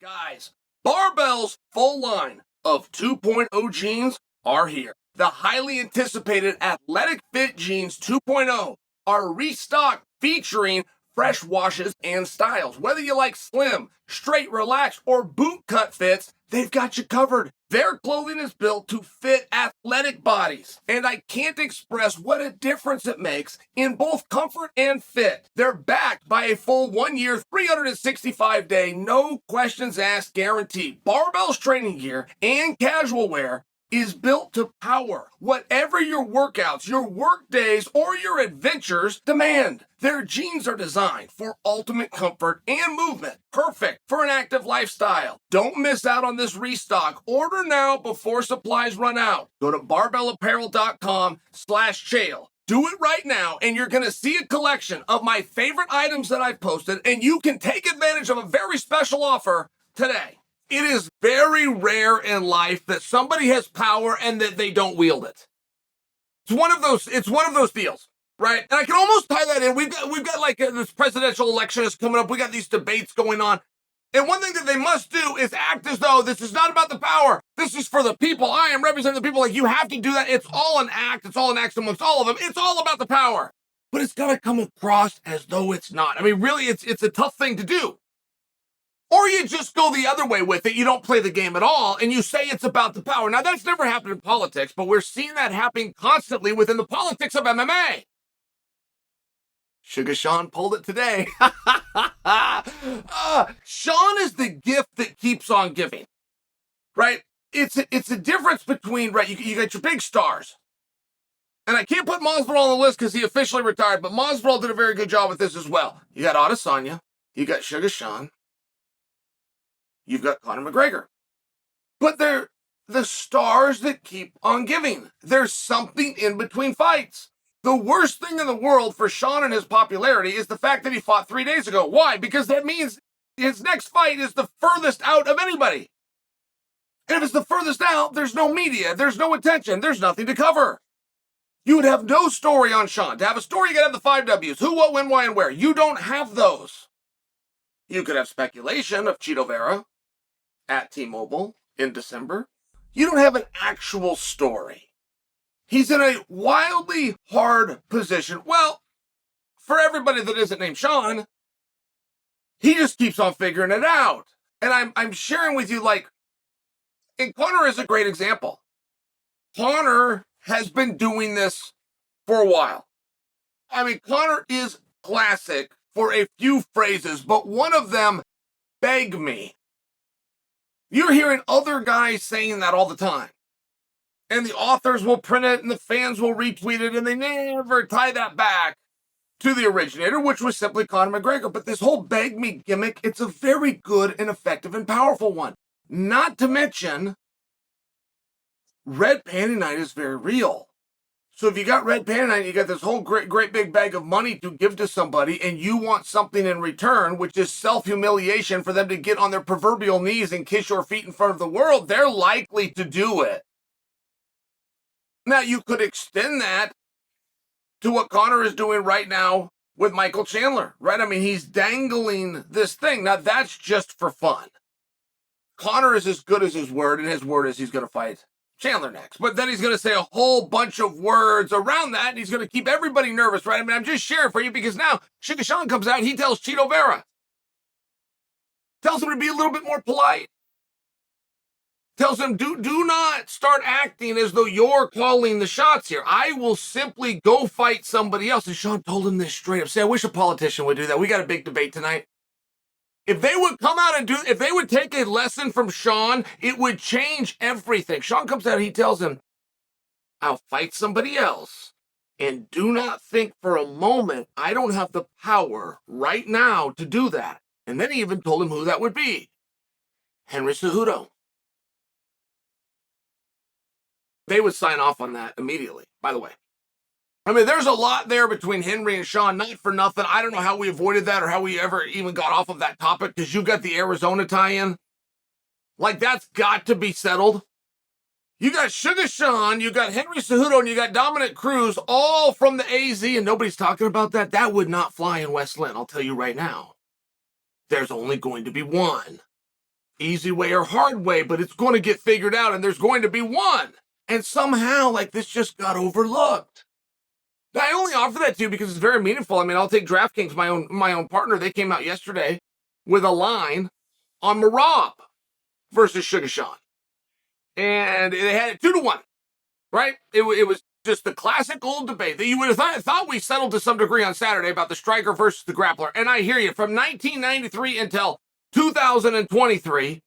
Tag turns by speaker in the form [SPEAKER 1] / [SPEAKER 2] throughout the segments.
[SPEAKER 1] Guys, Barbell's full line of 2.0 jeans are here. The highly anticipated Athletic Fit Jeans 2.0 are restocked featuring fresh washes and styles. Whether you like slim, straight, relaxed, or boot cut fits, they've got you covered. Their clothing is built to fit athletic bodies, and I can't express what a difference it makes in both comfort and fit. They're backed by a full 1-year, 365-day, no questions asked guarantee. Barbell's training gear and casual wear is built to power whatever your workouts, your work days, or your adventures demand. Their jeans are designed for ultimate comfort and movement, perfect for an active lifestyle. Don't miss out on this restock. Order now before supplies run out. Go to barbellapparel.com/Chael. Do it right now, and you're going to see a collection of my favorite items that I've posted, and you can take advantage of a very special offer today. It is very rare in life that somebody has power and that they don't wield it. It's one of those deals, right? And I can almost tie that in. We've got like this presidential election is coming up. We got these debates going on. And one thing that they must do is act as though this is not about the power. This is for the people. I am representing the people. Like, you have to do that. It's all an act. It's all an act amongst all of them. It's all about the power. But it's got to come across as though it's not. I mean, really, it's a tough thing to do. Or you just go the other way with it. You don't play the game at all, and you say it's about the power. Now, that's never happened in politics, but we're seeing that happening constantly within the politics of MMA. Suga Sean pulled it today. Sean is the gift that keeps on giving, right? It's a difference between, right, you got your big stars. And I can't put Masvidal on the list because he officially retired, but Masvidal did a very good job with this as well. You got Adesanya, you got Suga Sean, you've got Conor McGregor. But they're the stars that keep on giving. There's something in between fights. The worst thing in the world for Sean and his popularity is the fact that he fought 3 days ago. Why? Because that means his next fight is the furthest out of anybody. And if it's the furthest out, there's no media, there's no attention, there's nothing to cover. You would have no story on Sean. To have a story, you gotta have the 5 W's. Who, what, when, why, and where. You don't have those. You could have speculation of Chito Vera at T-Mobile in December. You don't have an actual story. He's in a wildly hard position. Well, for everybody that isn't named Sean, he just keeps on figuring it out. And I'm sharing with you, like, and Conor is a great example. Conor has been doing this for a while. I mean, Conor is classic for a few phrases, but one of them, beg me. You're hearing other guys saying that all the time. And the authors will print it and the fans will retweet it, and they never tie that back to the originator, which was simply Conor McGregor. But this whole beg me gimmick, it's a very good and effective and powerful one. Not to mention, Red Panty Night is very real. So if you got Red Panty Night, you got this whole great big bag of money to give to somebody, and you want something in return, which is self-humiliation for them to get on their proverbial knees and kiss your feet in front of the world, they're likely to do it. Now, you could extend that to what Conor is doing right now with Michael Chandler, right? I mean, he's dangling this thing. Now, that's just for fun. Conor is as good as his word, and his word is he's going to fight Chandler next. But then he's going to say a whole bunch of words around that, and he's going to keep everybody nervous, right? I mean, I'm just sharing for you because now Suga Sean comes out and he tells Chito Vera. Tells him to be a little bit more polite. Tells him, do not start acting as though you're calling the shots here. I will simply go fight somebody else. And Sean told him this straight up. Say, I wish a politician would do that. We got a big debate tonight. If they would come out and if they would take a lesson from Sean, it would change everything. Sean comes out and he tells him, I'll fight somebody else. And do not think for a moment, I don't have the power right now to do that. And then he even told him who that would be. Henry Cejudo. They would sign off on that immediately, by the way. I mean, there's a lot there between Henry and Sean, not for nothing. I don't know how we avoided that or how we ever even got off of that topic, because you got the Arizona tie-in. Like, that's got to be settled. You got Suga Sean, you got Henry Cejudo, and you got Dominic Cruz, all from the AZ, and nobody's talking about that. That would not fly in West Lynn, I'll tell you right now. There's only going to be one. easy way or hard way, but it's going to get figured out and there's going to be one. And somehow, like, this just got overlooked. Now, I only offer that to you because it's very meaningful. I mean, I'll take DraftKings, my own partner. They came out yesterday with a line on Merab versus Suga Sean. And they had it 2-1, right? It was just the classic old debate that you would have thought we settled to some degree on Saturday about the striker versus the grappler. And I hear you, from 1993 until 2023,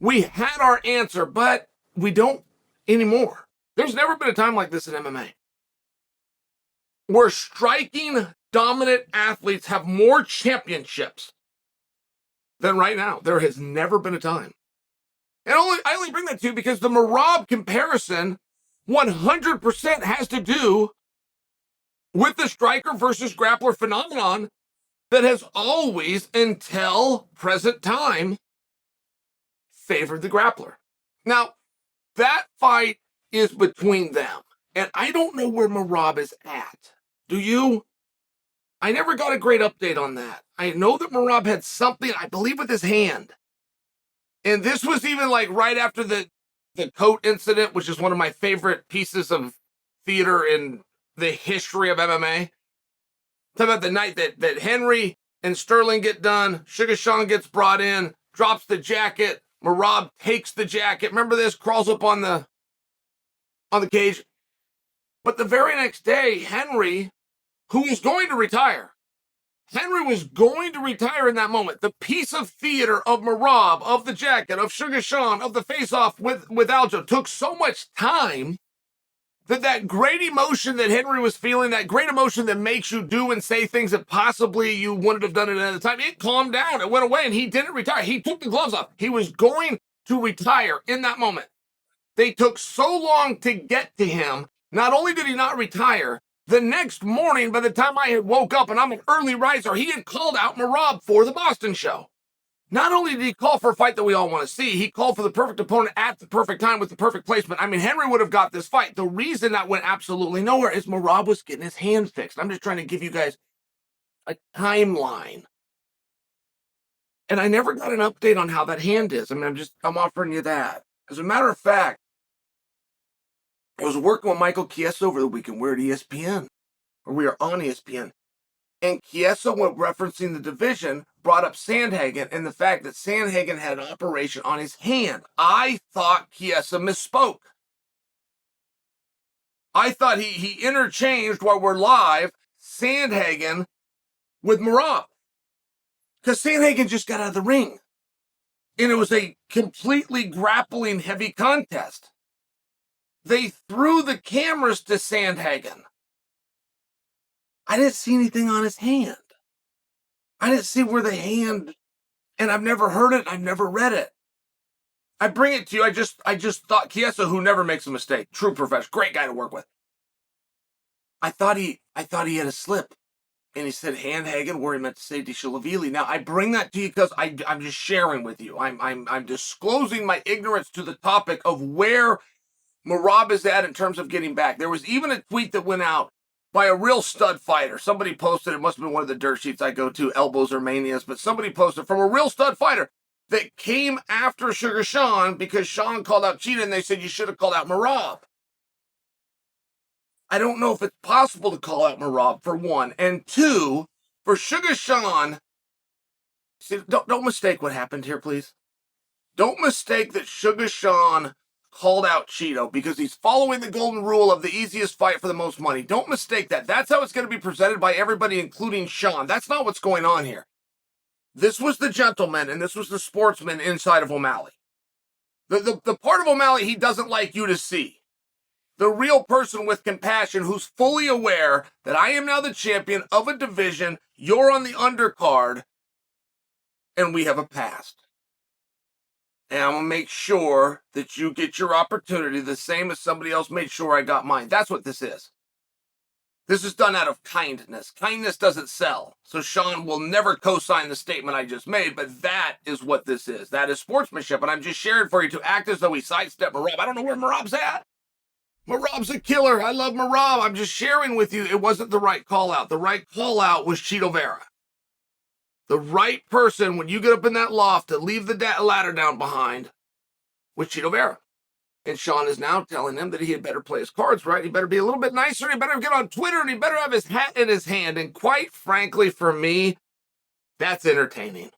[SPEAKER 1] we had our answer, but we don't anymore. There's never been a time like this in MMA where striking dominant athletes have more championships than right now. There has never been a time. And I only bring that to you because the Merab comparison 100% has to do with the striker versus grappler phenomenon that has always, until present time, favored the grappler. Now, that fight is between them, and I don't know where Merab is at. Do you? I never got a great update on that. I know that Merab had something, I believe, with his hand. And this was even like right after the coat incident, which is one of my favorite pieces of theater in the history of MMA. Talk about the night that Henry and Sterling get done, Suga Sean gets brought in, drops the jacket, Merab takes the jacket. Remember this? Crawls up on the cage. But the very next day, Henry, who was going to retire, in that moment. The piece of theater of Merab, of the jacket, of Suga Sean, of the face-off with Aljo took so much time that great emotion that Henry was feeling, that great emotion that makes you do and say things that possibly you wouldn't have done it at the time, it calmed down. It went away, and he didn't retire. He took the gloves off. He was going to retire in that moment. They took so long to get to him. Not only did he not retire, the next morning, by the time I had woke up, and I'm an early riser, he had called out Merab for the Boston show. Not only did he call for a fight that we all want to see, he called for the perfect opponent at the perfect time with the perfect placement. I mean, Henry would have got this fight. The reason that went absolutely nowhere is Merab was getting his hand fixed. I'm just trying to give you guys a timeline. And I never got an update on how that hand is. I mean, I'm offering you that. As a matter of fact, I was working with Michael Chiesa over the weekend. We're at ESPN, or we are on ESPN. And Chiesa, when referencing the division, brought up Sandhagen and the fact that Sandhagen had an operation on his hand. I thought Chiesa misspoke. I thought he interchanged, while we're live, Sandhagen with Merab. Because Sandhagen just got out of the ring. And it was a completely grappling heavy contest. They threw the cameras to Sandhagen. I didn't see anything on his hand. I didn't see where the hand, and I've never heard it, I've never read it. I bring it to you, I just thought Chiesa, who never makes a mistake, true professional, great guy to work with. I thought he had a slip, and he said Handhagen, where he meant to say Dishalavili. Now, I bring that to you because I'm just sharing with you. I'm disclosing my ignorance to the topic of where Merab is at in terms of getting back. There was even a tweet that went out by a real stud fighter. Somebody posted, it must have been one of the dirt sheets I go to, Elbows or Manias, but somebody posted from a real stud fighter that came after Suga Sean because Sean called out Cheetah and they said you should have called out Merab. I don't know if it's possible to call out Merab, for one. And two, for Suga Sean, see, don't mistake what happened here, please. Don't mistake that Suga Sean called out Chito because he's following the golden rule of the easiest fight for the most money. Don't mistake that. That's how it's going to be presented by everybody, including Sean. That's not what's going on here. This was the gentleman and this was the sportsman inside of O'Malley. The part of O'Malley he doesn't like you to see. The real person with compassion who's fully aware that I am now the champion of a division, you're on the undercard, and we have a past. And I'm going to make sure that you get your opportunity the same as somebody else made sure I got mine. That's what this is. This is done out of kindness. Kindness doesn't sell. So Sean will never co-sign the statement I just made, but that is what this is. That is sportsmanship, and I'm just sharing for you to act as though he sidestepped Merab. I don't know where Merab's at. Merab's a killer. I love Merab. I'm just sharing with you it wasn't the right call-out. The right call-out was Chito Vera. the right person when you get up in that loft to leave the ladder down behind with Chito Vera. And Sean is now telling him that he had better play his cards right. He better be a little bit nicer. He better get on Twitter, and he better have his hat in his hand. And quite frankly, for me, that's entertaining.